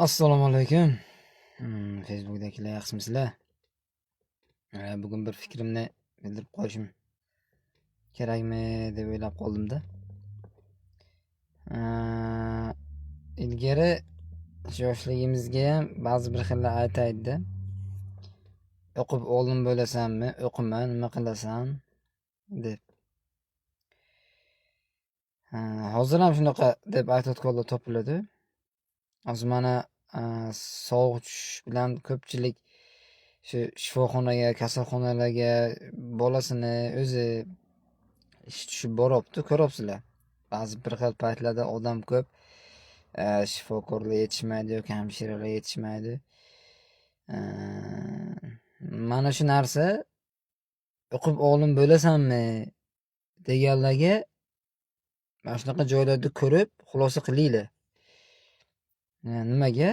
Assalomu alaykum. Facebook'dagilar yaxshimisizlar? Bugun bir fikrimni bildirib qo'yishim kerakmi deb o'ylab qoldim-da. Ilgari yoshligimizga ham ba'zi bir xillar aytaydi-da. O'qib olim bo'lasanmi, o'qima, nima qilasan deb. Hozir ham shunaqa deb aytayotganlar topiladi. Hozir mana sovuq tushish bilan ko'pchilik shu shifoxonaga, kasalxonalarga bolasini o'zi ish tushib boryapti, ko'ryapsizlar. Ba'zi bir xil paytlarda odam ko'p, shifokorlar yetishmaydi yoki hamshiralar yetishmaydi. Mana shu narsa o'qib olim bo'lasanmi deganlarga mana shunaqa joylarda ko'rib xulosa qilinglar. Nimaga?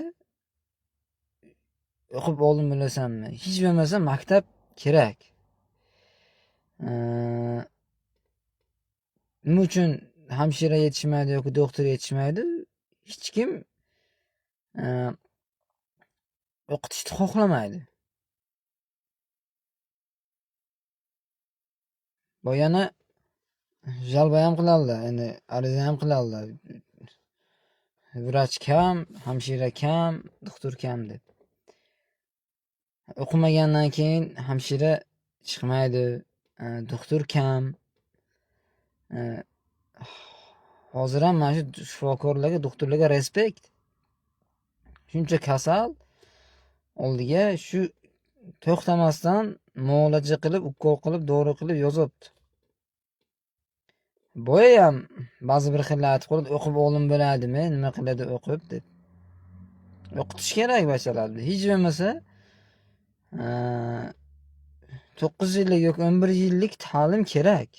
O'qib olim bo'lasanmi? Hech bo'lmasa maktab kerak. Nima uchun hamshira yetishmaydi yoki doktor yetishmaydi? Hech kim o'qitishni xohlamaydi. Bu yana jalba ham qiladilar, endi ariza ham qiladilar. Vrach kam, hamshira kam, doktor kam deb. O'qimagandan keyin hamshira chiqmaydi, doktor kam. Hozir ham mana shu shifokorlarga, doktorlarga respekt. Shuncha kasal oldiga shu to'xtamasdan muolaja qilib, ukol qilib, dori qilib yozyapti. Boya ham ba'zi bir xillar aytib qo'yadi, o'qib olim bo'ladimi, nima qiladi o'qib deb. O'qitish kerak bachalarni. Hech bo'lmasa 9 yillik yoki 11 yillik ta'lim kerak.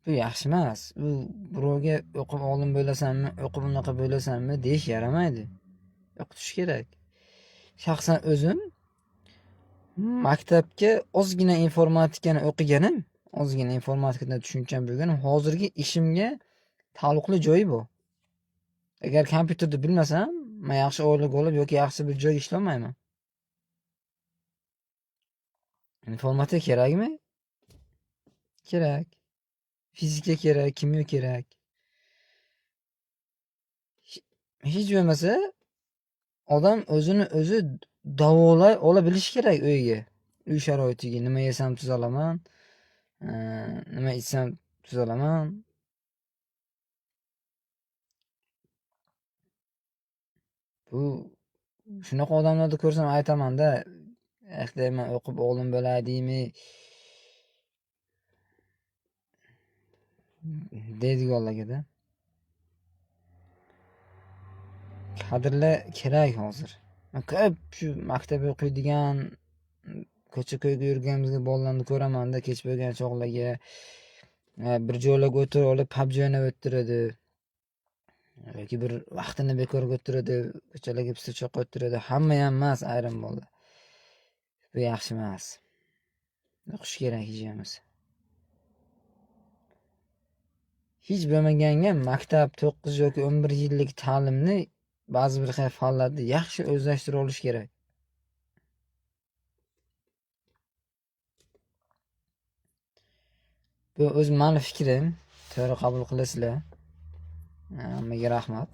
Bu yaxshi emas. U birovga o'qib olim bo'lasanmi, o'qib unaqa bo'lasanmi deyish yaramaydi. O'qitish kerak. Shaxsan o'zim maktabga ozgina informatikani o'qiganim, ozgina informatikada tushuncham bo'lganim, hozirgi ishimga taalluqli joyi bor. Agar kompyuterni bilmasam, men yaxshi o'ylik olib yoki yaxshi bir joyga ishlamayman. Informatika kerakmi? Kerak. Fizika kerak, kimyo kerak. Hech bo'lmasa odam o'zini o'zi davolay ola bilishi kerak uyiga. Uy sharoitiga nima yesam tuzalaman, nima ichsam tuzalaman. Bu shunaqa odamlarni ko'rsam aytaman-da, deyman, o'qib olim bo'ladimi deydiganlarga-da. Kadrlar kerak hozir. Ko'p shu maktab o'qiydigan, ko'cha-ko'yga yurganimizga bolalarni ko'raman-da, kech bo'lgan chog'larga bir joylarga o'tirib olib PUBG o'ynab o'tiradi. Yoki bir vaqtini bekorga o'tiradi, ko'chalarga pistochoq o'tiradi. Hamma ham emas, ayrim bolalar. Bu yaxshi emas. O'qish kerak hech bo'lmasa. Hech bo'lmaganga maktab 9 yoki 11 yillik ta'limni ba'zi bir xil fanlarda yaxshi o'zlashtirib olish kerak. Bu o'z meni fikrim. To'g'ri qabul qilasizlar. Hammaga rahmat.